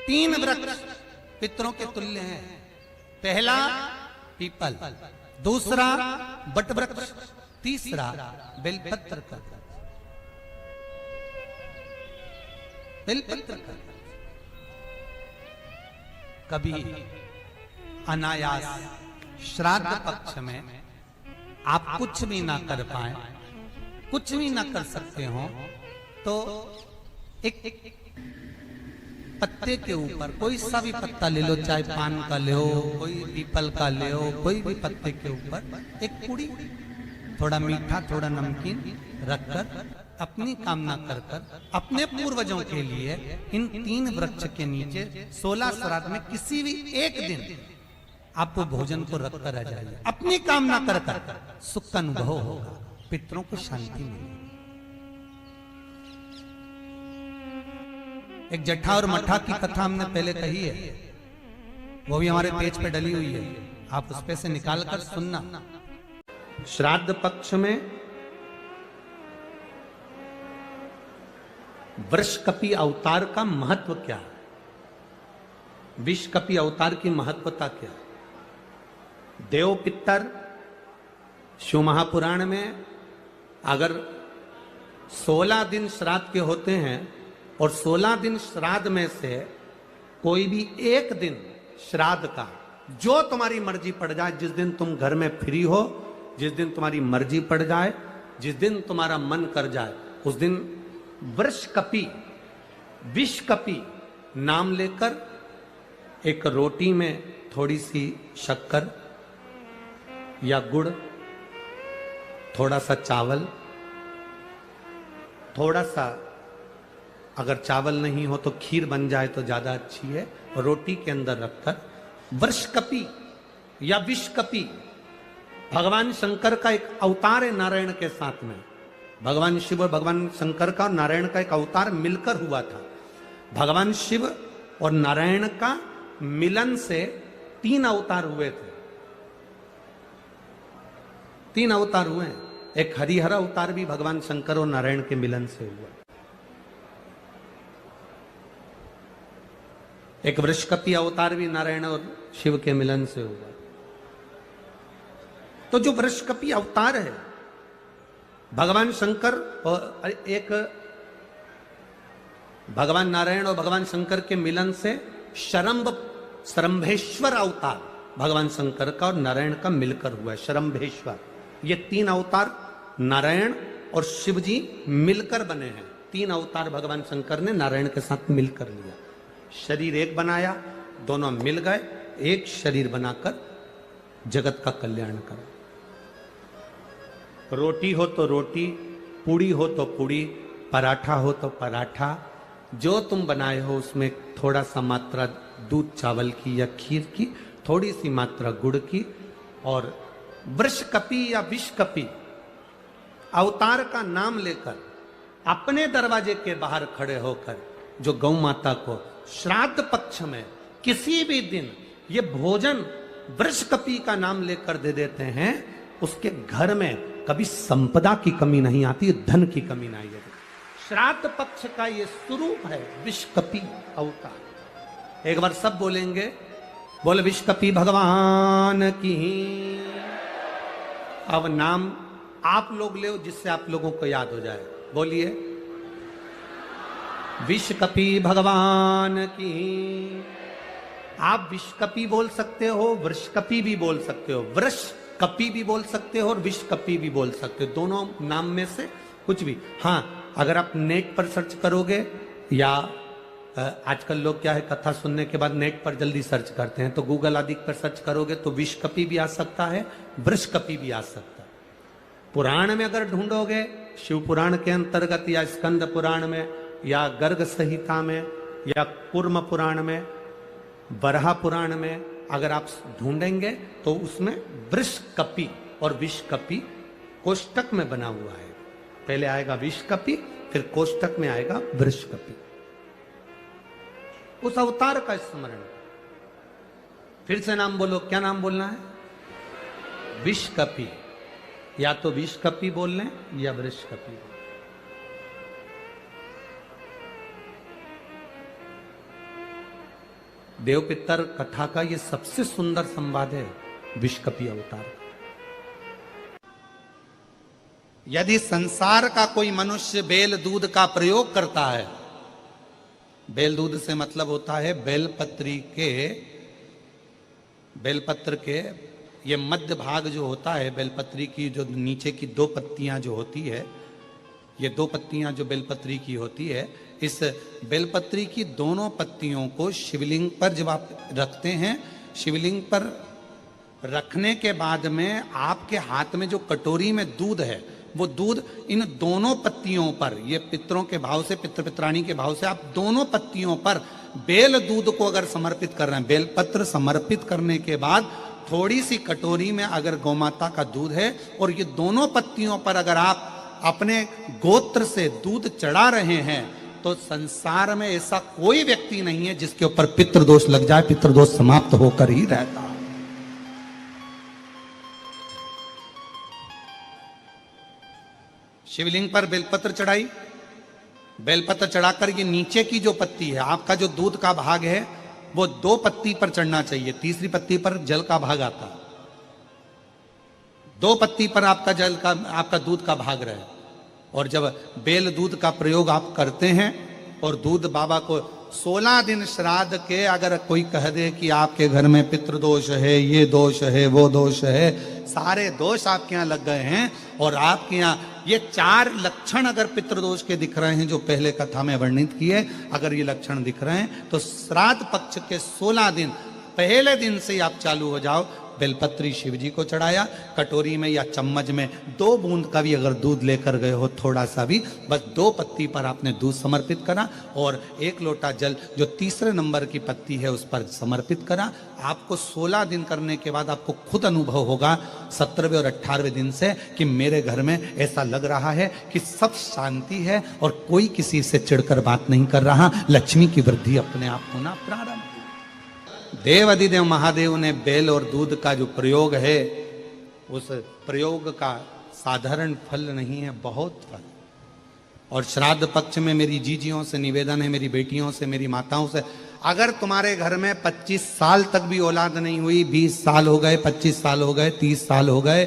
तीन वृक्ष पितरों के तुल्य हैं। पहला पीपल, दूसरा बटवृक्ष, तीसरा बेलपत्र का। बेलपत्र का कभी अनायास श्राद्ध पक्ष में आप कुछ भी ना कर पाए, कुछ भी ना कर सकते हो, तो एक पत्ते के ऊपर कोई सा भी पत्ता ले लो, चाहे पान का ले हो, कोई पीपल का ले हो, कोई भी पत्ते के ऊपर एक पूड़ी, थोड़ा मीठा थोड़ा नमकीन रखकर अपनी कामना कर कर अपने पूर्वजों के लिए इन तीन वृक्ष के नीचे 16 श्राद्ध में किसी भी एक दिन आप वो भोजन को रखकर आ जाइए। अपनी कामना कर कर सुख का अनुभव होगा, पितरों को शांति मिलेगी। एक जट्ठा और मट्ठा की कथा हमने पहले कही है, वो भी हमारे पेज पे डली हुई है, आप उस पे से निकाल कर सुनना। श्राद्ध पक्ष में वृषकपि अवतार का महत्व क्या है, विषकपि अवतार की महत्वता क्या है। देव पितर शिव महापुराण में अगर 16 दिन श्राद्ध के होते हैं और 16 दिन श्राद्ध में से कोई भी एक दिन श्राद्ध का, जो तुम्हारी मर्जी पड़ जाए, जिस दिन तुम घर में फ्री हो, जिस दिन तुम्हारी मर्जी पड़ जाए, जिस दिन तुम्हारा मन कर जाए, उस दिन वृषकपि विषकपि नाम लेकर एक रोटी में थोड़ी सी शक्कर या गुड़, थोड़ा सा चावल, थोड़ा सा अगर चावल नहीं हो तो खीर बन जाए तो ज्यादा अच्छी है, रोटी के अंदर रखकर वृषकपि या विषकपि, भगवान शंकर का एक अवतार है नारायण के साथ में। भगवान शिव और भगवान शंकर का और नारायण का एक अवतार मिलकर हुआ था। भगवान शिव और नारायण का मिलन से 3 अवतार हुए थे, 3 अवतार हुए। एक हरिहर अवतार भी भगवान शंकर और नारायण के मिलन से हुआ। एक वृषकपि अवतार भी नारायण और शिव के मिलन से हुआ। तो जो वृषकपि अवतार है, भगवान शंकर और एक भगवान नारायण और भगवान शंकर के मिलन से शरंभेश्वर अवतार भगवान शंकर का और नारायण का मिलकर हुआ है, शरंभेश्वर। ये 3 अवतार नारायण और शिव जी मिलकर बने हैं। 3 अवतार भगवान शंकर ने नारायण के साथ मिलकर लिया, शरीर एक बनाया, दोनों मिल गए, एक शरीर बनाकर जगत का कल्याण करा। रोटी हो तो रोटी, पूड़ी हो तो पूड़ी, पराठा हो तो पराठा, जो तुम बनाए हो उसमें थोड़ा सा मात्रा दूध चावल की या खीर की, थोड़ी सी मात्रा गुड़ की, और वृषकपि या विषकपि अवतार का नाम लेकर अपने दरवाजे के बाहर खड़े होकर जो गौ माता को श्राद्ध पक्ष में किसी भी दिन ये भोजन वृषकपि का नाम लेकर दे देते हैं, उसके घर में कभी संपदा की कमी नहीं आती, धन की कमी नहीं आती। श्राद्ध पक्ष का ये स्वरूप है विषकपि अवतार। एक बार सब बोलेंगे, बोल विषकपि भगवान की। अब नाम आप लोग ले, जिससे आप लोगों को याद हो जाए। बोलिए, विषकपि भगवान की। आप विषकपि बोल सकते हो, वृषकपि भी बोल सकते हो, वृषकपि भी बोल सकते हो और विषकपि भी बोल सकते हो, दोनों नाम में से कुछ भी। हाँ, अगर आप नेट पर सर्च करोगे, या आजकल लोग क्या है, कथा सुनने के बाद नेट पर जल्दी सर्च करते हैं, तो गूगल आदि पर सर्च करोगे तो विषकपि भी आ सकता है, वृषकपि भी आ सकता है। पुराण में अगर ढूंढोगे, शिव पुराण के अंतर्गत या स्कंद पुराण में या गर्ग संहिता में या कूर्म पुराण में, बरहा पुराण में अगर आप ढूंढेंगे तो उसमें वृषकपि और विषकपि कोष्टक में बना हुआ है। पहले आएगा विषकपि, फिर कोष्टक में आएगा वृषकपि। उस अवतार का स्मरण। फिर से नाम बोलो, क्या नाम बोलना है? विषकपि। या तो विषकपि बोल लें या वृषकपि। देव पितर कथा का ये सबसे सुंदर संवाद है विषकपी अवतार। यदि संसार का कोई मनुष्य बेल दूध का प्रयोग करता है, बेल दूध से मतलब होता है बेलपत्र के ये मध्य भाग जो होता है, बेलपत्री की जो नीचे की दो पत्तियां जो होती है, ये दो पत्तियां जो बेलपत्री की होती है, इस बेलपत्री की दोनों पत्तियों को शिवलिंग पर जब आप रखते हैं, शिवलिंग पर रखने के बाद में आपके हाथ में जो कटोरी में दूध है, वो दूध इन दोनों पत्तियों पर, ये पितरों के भाव से, पितृ पित्राणी के भाव से आप दोनों पत्तियों पर बेल दूध को अगर समर्पित कर रहे हैं, बेलपत्र समर्पित करने के बाद थोड़ी सी कटोरी में अगर गौमाता का दूध है और ये दोनों पत्तियों पर अगर आप अपने गोत्र से दूध चढ़ा रहे हैं, तो संसार में ऐसा कोई व्यक्ति नहीं है जिसके ऊपर पितृदोष लग जाए। पितृदोष समाप्त होकर ही रहता है। शिवलिंग पर बेलपत्र चढ़ाई, बेलपत्र चढ़ाकर ये नीचे की जो पत्ती है, आपका जो दूध का भाग है वो दो पत्ती पर चढ़ना चाहिए, तीसरी पत्ती पर जल का भाग आता है। दो पत्ती पर आपका दूध का भाग रहे। और जब बेल दूध का प्रयोग आप करते हैं और दूध बाबा को 16 दिन श्राद्ध के अगर कोई कह दे कि आपके घर में पितृदोष है, ये दोष है, वो दोष है, सारे दोष आपके यहाँ लग गए हैं और आपके यहाँ ये 4 लक्षण अगर पितृदोष के दिख रहे हैं जो पहले कथा में वर्णित किए, अगर ये लक्षण दिख रहे हैं तो श्राद्ध पक्ष के 16 दिन पहले दिन से ही आप चालू हो जाओ। बेलपत्री शिव जी को चढ़ाया, कटोरी में या चम्मच में 2 बूंद का भी अगर दूध लेकर गए हो, थोड़ा सा भी, बस 2 पत्ती पर आपने दूध समर्पित करा और 1 लोटा जल जो तीसरे नंबर की पत्ती है उस पर समर्पित करा। आपको 16 दिन करने के बाद आपको खुद अनुभव होगा 17वें और 18वें दिन से कि मेरे घर में ऐसा लग रहा है कि सब शांति है और कोई किसी से चिढ़कर बात नहीं कर रहा। लक्ष्मी की वृद्धि अपने आप होना प्रारंभ। देव अधिदेव महादेव ने बेल और दूध का जो प्रयोग है, उस प्रयोग का साधारण फल नहीं है, बहुत फल। और श्राद्ध पक्ष में मेरी जीजियों से निवेदन है, मेरी बेटियों से, मेरी माताओं से, अगर तुम्हारे घर में 25 साल तक भी औलाद नहीं हुई, 20 साल हो गए, 25 साल हो गए, 30 साल हो गए,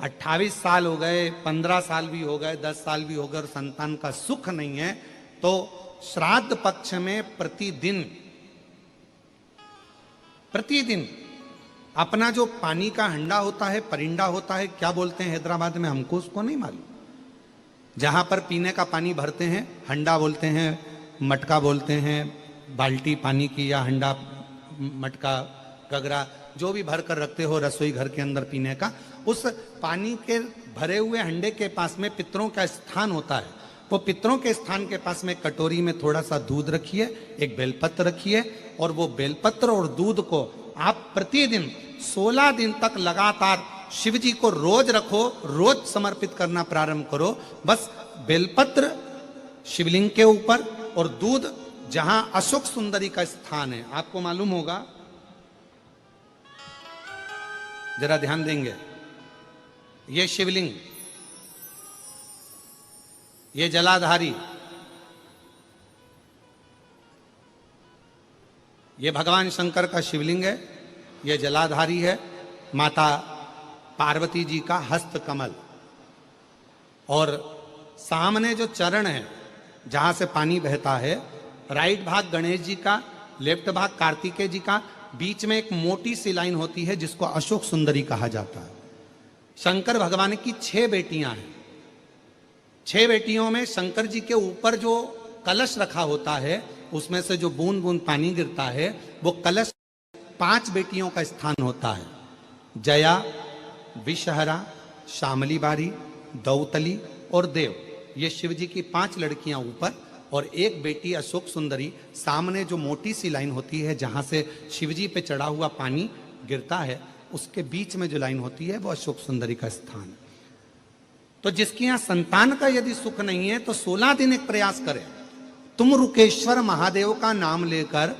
28 साल हो गए, 15 साल भी हो गए, 10 साल भी हो गए और संतान का सुख नहीं है, तो श्राद्ध पक्ष में प्रतिदिन अपना जो पानी का हंडा होता है, परिंडा होता है, क्या बोलते हैं हैदराबाद में, हमको उसको नहीं मालूम, जहां पर पीने का पानी भरते हैं, हंडा बोलते हैं, मटका बोलते हैं, बाल्टी पानी की या हंडा, मटका, गगरा, जो भी भर कर रखते हो रसोई घर के अंदर पीने का, उस पानी के भरे हुए हंडे के पास में पितरों का स्थान होता है। वो पितरों के स्थान के पास में कटोरी में थोड़ा सा दूध रखिए, एक बेलपत्र रखिए और वो बेलपत्र और दूध को आप प्रतिदिन 16 दिन तक लगातार शिव जी को रोज रखो, रोज समर्पित करना प्रारंभ करो। बस बेलपत्र शिवलिंग के ऊपर और दूध जहां अशोक सुंदरी का स्थान है, आपको मालूम होगा, जरा ध्यान देंगे, ये शिवलिंग, ये जलाधारी, ये भगवान शंकर का शिवलिंग है, ये जलाधारी है, माता पार्वती जी का हस्त कमल, और सामने जो चरण है जहां से पानी बहता है, राइट भाग गणेश जी का, लेफ्ट भाग कार्तिकेय जी का, बीच में एक मोटी सी लाइन होती है जिसको अशोक सुंदरी कहा जाता है। शंकर भगवान की 6 बेटियां हैं। 6 बेटियों में शंकर जी के ऊपर जो कलश रखा होता है, उसमें से जो बूंद बूंद पानी गिरता है, वो कलश 5 बेटियों का स्थान होता है। जया, विषहरा, श्यामली बारी, दौतली और देव, ये शिव जी की 5 लड़कियां ऊपर और एक बेटी अशोक सुंदरी। सामने जो मोटी सी लाइन होती है जहां से शिव जी पे चढ़ा हुआ पानी गिरता है, उसके बीच में जो लाइन होती है वो अशोक सुंदरी का स्थान। तो जिसके यहां संतान का यदि सुख नहीं है तो 16 दिन एक प्रयास करें, तुम रुकेश्वर महादेव का नाम लेकर,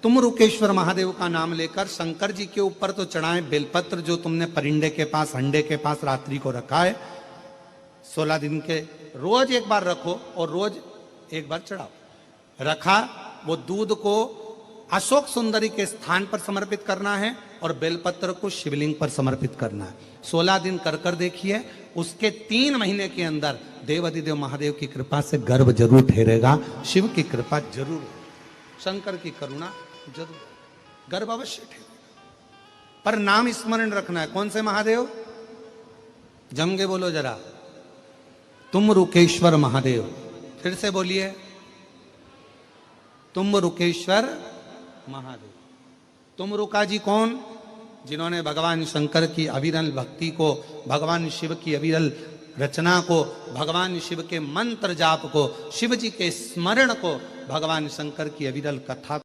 तुम रुकेश्वर महादेव का नाम लेकर शंकर जी के ऊपर तो चढ़ाएं बेलपत्र जो तुमने परिंडे के पास, हंडे के पास रात्रि को रखा है। 16 दिन के रोज एक बार रखो और रोज एक बार चढ़ाओ। रखा, वो दूध को अशोक सुंदरी के स्थान पर समर्पित करना है और बेलपत्र को शिवलिंग पर समर्पित करना है। 16 दिन कर देखिए, उसके 3 महीने के अंदर देवाधिदेव महादेव की कृपा से गर्भ जरूर ठहरेगा, शिव की कृपा जरूर, शंकर की करुणा जरूर, गर्भ अवश्य ठहरेगा। पर नाम स्मरण रखना है। कौन से महादेव? जम के बोलो जरा, तुम रुकेश्वर महादेव। फिर से बोलिए, तुम रुकेश्वर महादेव। तुम रुका जी कौन? जिन्होंने भगवान शंकर की अविरल भक्ति को, भगवान शिव की अविरल रचना को, भगवान शिव के मंत्र जाप को, शिव जी के स्मरण को, भगवान शंकर की अविरल कथा